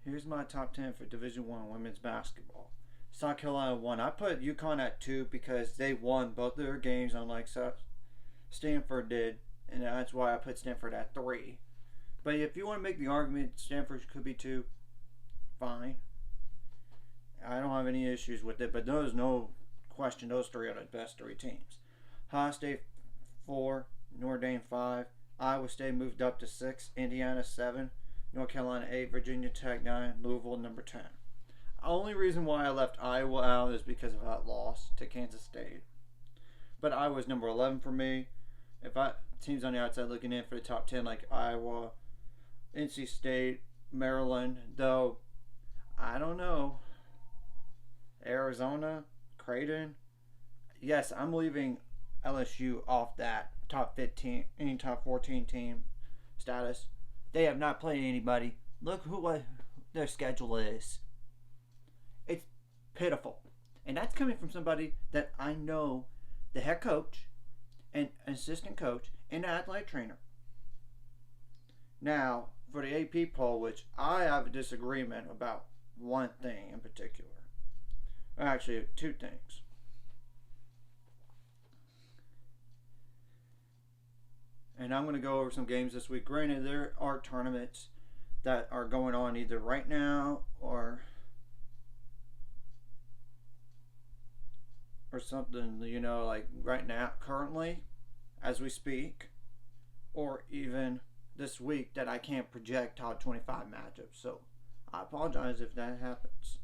Here's my top 10 for Division One women's basketball. South Carolina won. I put UConn at 2 because they won both their games, unlike Stanford did, and that's why I put Stanford at 3. But if you want to make the argument Stanford could be 2, fine. I don't have any issues with it, but there's no question those 3 are the best 3 teams. Ohio State 4, Notre Dame 5, Iowa State moved up to 6, Indiana 7, North Carolina 8, Virginia Tech 9, Louisville number 10. The only reason why I left Iowa out is because of that loss to Kansas State. But Iowa's number 11 for me. If teams on the outside looking in for the top 10 like Iowa, NC State, Maryland, though, I don't know. Arizona, Creighton. Yes, I'm leaving LSU off that top 15, any top 14 team status. They have not played anybody. Look what their schedule is. It's pitiful. And that's coming from somebody that I know the head coach and assistant coach and the athletic trainer. Now, for the AP poll, which I have a disagreement about one thing in particular. Actually, 2 things. And I'm going to go over some games this week. Granted, there are tournaments that are going on either right now or something, like right now, currently, as we speak, or even this week that I can't project top 25 matchups. So I apologize if that happens.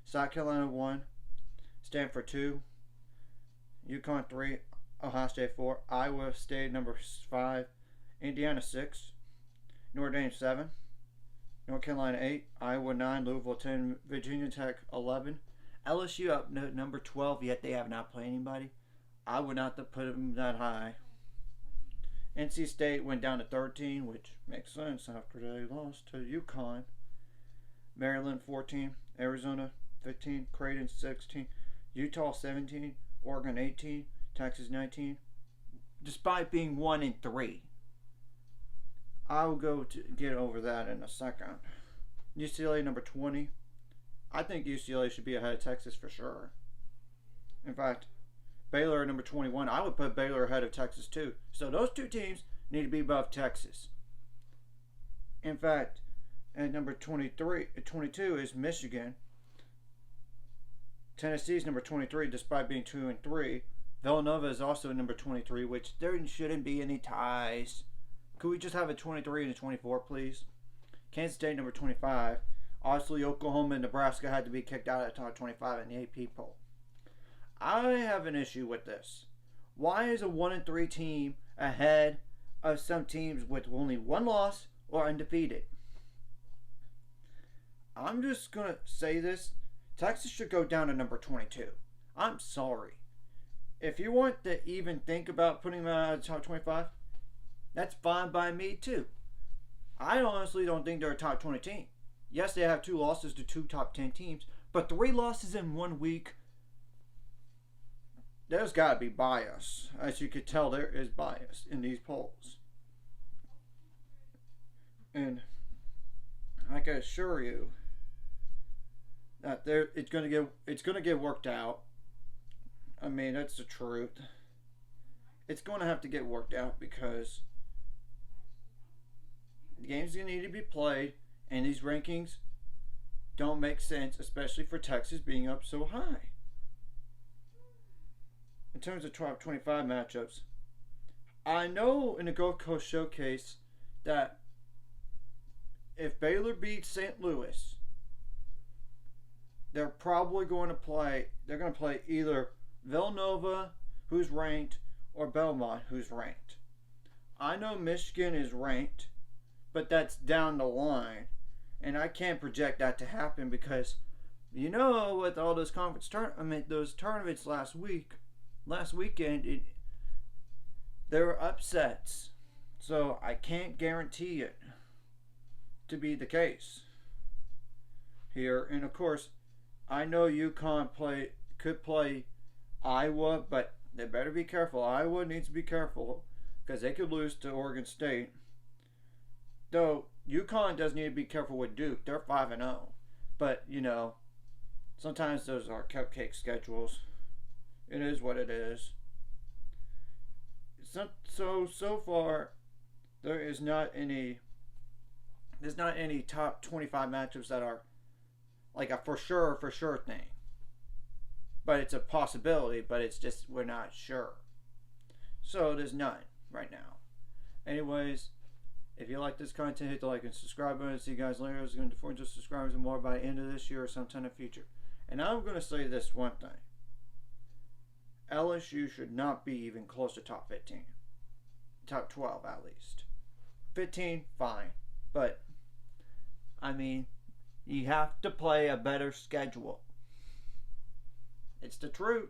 South Carolina 1, Stanford 2, UConn 3, Ohio State 4, Iowa State number 5, Indiana 6, Notre Dame 7, North Carolina 8, Iowa 9, Louisville 10, Virginia Tech 11, LSU up number 12, yet they have not played anybody. I would not put them that high. NC State went down to 13, which makes sense after they lost to UConn. Maryland 14, Arizona 15, Creighton 16, Utah 17, Oregon 18, Texas 19. Despite being 1-3, I will go to get over that in a second. UCLA number 20. I think UCLA should be ahead of Texas for sure. In fact, Baylor at number 21. I would put Baylor ahead of Texas too. So those 2 teams need to be above Texas. In fact, at number 22 is Michigan. Tennessee's number 23, despite being 2-3. Villanova is also number 23, which there shouldn't be any ties. Could we just have a 23 and a 24, please? Kansas State number 25. Obviously, Oklahoma and Nebraska had to be kicked out of the top 25 in the AP poll. I have an issue with this. Why is a 1-3 team ahead of some teams with only 1 loss or undefeated? I'm just going to say this. Texas should go down to number 22. I'm sorry. If you want to even think about putting them out of the top 25, that's fine by me too. I honestly don't think they're a top 20 team. Yes, they have 2 losses to 2 top 10 teams, but 3 losses in 1 week, there's got to be bias. As you could tell, there is bias in these polls. And I can assure you that it's going to get worked out. I mean, that's the truth. It's going to have to get worked out because the game's going to need to be played, and these rankings don't make sense, especially for Texas being up so high. In terms of top 25 matchups, I know in the Gulf Coast Showcase that if Baylor beats St. Louis, they're probably going to play. They're going to play either Villanova, who's ranked, or Belmont, who's ranked. I know Michigan is ranked, but that's down the line, and I can't project that to happen because, with all those those tournaments last weekend, there were upsets, so I can't guarantee it to be the case here. And of course, I know UConn could play Iowa, but they better be careful. Iowa needs to be careful because they could lose to Oregon State. Though UConn does need to be careful with Duke. They're 5-0, but you know, sometimes those are cupcake schedules. It is what it is. So far, there is not any. There's not any top 25 matchups that are like a for sure thing. But it's a possibility. But it's just we're not sure. So there's none right now. Anyways, if you like this content, hit the like and subscribe button. See you guys later. It's going to 400 subscribers and more by the end of this year or sometime in the future. And I'm going to say this one thing. LSU should not be even close to top 15. Top 12 at least. 15, fine. But, I mean, you have to play a better schedule. It's the truth.